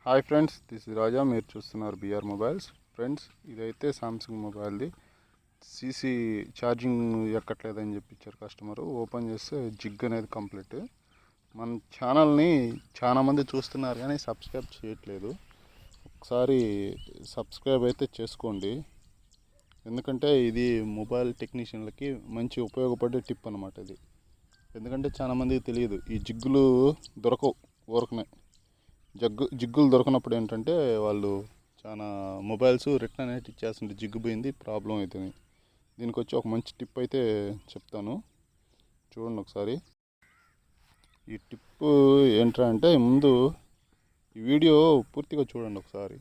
Hi friends, this is Raja. మీరు చూస్తున్నారు BR mobiles. Friends, ఇదైతే సామ్సంగ్ మొబైల్ది. సీసీ ఛార్జింగ్ ఎక్కట్లేదని చెప్పిచ్చారు కస్టమరు. ఓపెన్ చేస్తే జిగ్ అనేది కంప్లీట్. మన ఛానల్ని చాలామంది చూస్తున్నారు కానీ సబ్స్క్రైబ్ చేయట్లేదు. ఒకసారి సబ్స్క్రైబ్ అయితే చేసుకోండి, ఎందుకంటే ఇది మొబైల్ టెక్నీషియన్లకి మంచి ఉపయోగపడే టిప్ అనమాట ఇది. ఎందుకంటే చాలామందికి తెలియదు, ఈ జిగ్గులు దొరకవు ఊరకనే. జిగ్గులు దొరకనప్పుడు ఏంటంటే వాళ్ళు చాలా మొబైల్స్ రిటర్న్ అనేది ఇచ్చేస్తుంటే జిగ్గు పోయింది, ప్రాబ్లం అవుతుంది. దీనికి వచ్చి ఒక మంచి టిప్ అయితే చెప్తాను, చూడండి ఒకసారి. ఈ టిప్ ఏంట్రా అంటే, ముందు ఈ వీడియో పూర్తిగా చూడండి ఒకసారి.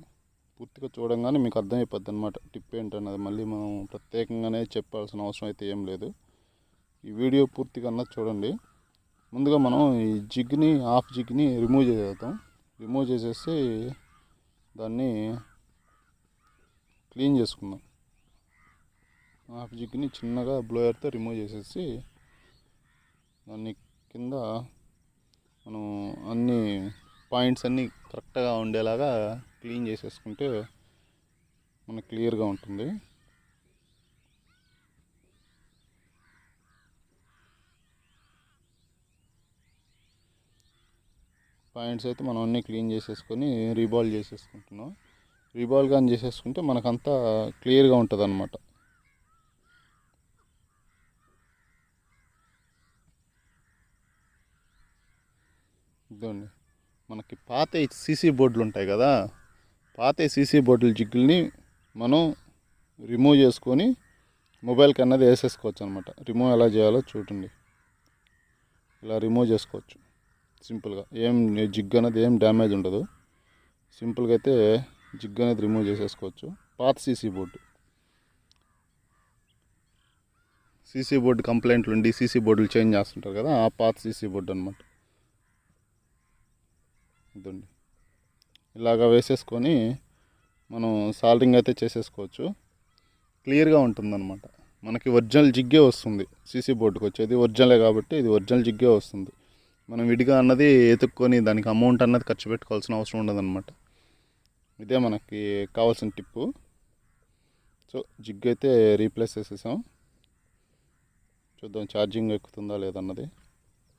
పూర్తిగా చూడంగానే మీకు అర్థమైపోద్ది అనమాట టిప్ ఏంటన్నది. మళ్ళీ మనం ప్రత్యేకంగానే చెప్పాల్సిన అవసరం అయితే ఏం లేదు. ఈ వీడియో పూర్తిగా అన్నది చూడండి. ముందుగా మనం ఈ జిగ్ని, హాఫ్ జిగ్ని రిమూవ్ చేసేద్దాం. రిమూవ్ చేసేసి దాన్ని క్లీన్ చేసుకుందాం. హాఫ్ జిగ్ని చిన్నగా బ్లోయర్తో రిమూవ్ చేసేసి దాన్ని కింద మనం అన్ని పాయింట్స్ అన్నీ కరెక్ట్గా ఉండేలాగా క్లీన్ చేసేసుకుంటే మనకు క్లియర్గా ఉంటుంది. పాయింట్స్ అయితే మనం అన్నీ క్లీన్ చేసేసుకొని రీబాల్ చేసేసుకుంటున్నాం. రీబాల్ కానీ చేసేసుకుంటే మనకంతా క్లియర్గా ఉంటుంది అన్నమాట. ఇదండి, మనకి పాత సీసీ బోర్డులు ఉంటాయి కదా, పాత సీసీ బోర్డుల జిగ్గుల్ని మనం రిమూవ్ చేసుకొని మొబైల్కి అన్నది వేసేసుకోవచ్చు అనమాట. రిమూవ్ ఎలా చేయాలో చూడండి. ఇలా రిమూవ్ చేసుకోవచ్చు సింపుల్గా. ఏం జిగ్ అనేది ఏం డ్యామేజ్ ఉండదు. సింపుల్గా అయితే జిగ్ అనేది రిమూవ్ చేసేసుకోవచ్చు. పాత సీసీ బోర్డు కంప్లైంట్లు ఉండి సీసీ బోర్డులు చేంజ్ చేస్తుంటారు కదా, ఆ పాత సీసీ బోర్డు అనమాట. ఇదండి, ఇలాగా వేసేసుకొని మనం సాల్డరింగ్ అయితే చేసేసుకోవచ్చు. క్లియర్గా ఉంటుందన్నమాట. మనకి ఒరిజినల్ జిగ్గే వస్తుంది. సీసీ బోర్డుకి వచ్చేది ఒరిజినలే కాబట్టి ఇది ఒరిజినల్ జిగ్గే వస్తుంది. మనం విడిగా అన్నది ఎతుక్కొని దానికి అమౌంట్ అన్నది ఖర్చు పెట్టుకోవాల్సిన అవసరం ఉండదన్నమాట. ఇదే మనకి కావాల్సిన టిప్పు. సో జిగ్ అయితే రీప్లేస్ చేసేసాం. చూద్దాం ఛార్జింగ్ ఎక్కుతుందా లేదన్నది.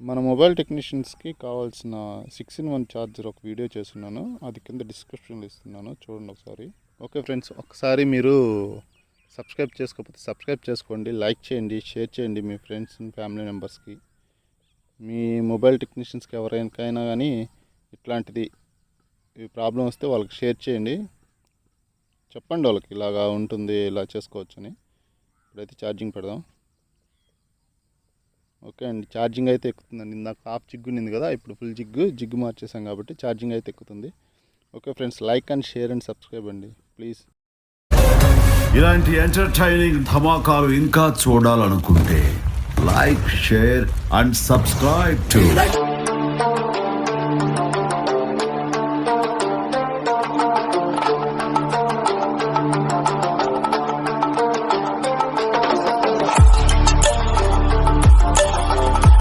మన మొబైల్ టెక్నీషియన్స్కి కావాల్సిన 6-in-1 ఛార్జర్ ఒక వీడియో చేస్తున్నాను, అది కింద డిస్క్రిప్షన్లో ఇస్తున్నాను, చూడండి ఒకసారి. ఓకే ఫ్రెండ్స్, ఒకసారి మీరు సబ్స్క్రైబ్ చేసుకోకపోతే సబ్స్క్రైబ్ చేసుకోండి, లైక్ చేయండి, షేర్ చేయండి మీ ఫ్రెండ్స్ అండ్ ఫ్యామిలీ మెంబర్స్కి. మీ మొబైల్ టెక్నీషియన్స్కి ఎవరికైనా కానీ ఇట్లాంటిది ఈ ప్రాబ్లం వస్తే వాళ్ళకి షేర్ చేయండి. చెప్పండి వాళ్ళకి ఇలాగా ఉంటుంది, ఇలా చేసుకోవచ్చని. ఇప్పుడైతే ఛార్జింగ్ పెడదాం. ఓకే అండి, ఛార్జింగ్ అయితే ఎక్కుతుందండి. ఇందాక హాఫ్ జిగ్ ఉంది కదా, ఇప్పుడు ఫుల్ జిగ్ మార్చేసాం కాబట్టి ఛార్జింగ్ అయితే ఎక్కుతుంది. Okay friends, like and share and subscribe అండి ప్లీజ్. ఇలాంటి ఎంటర్టైనింగ్ ధమాకాలు ఇంకా చూడాలనుకుంటే like, share and subscribe to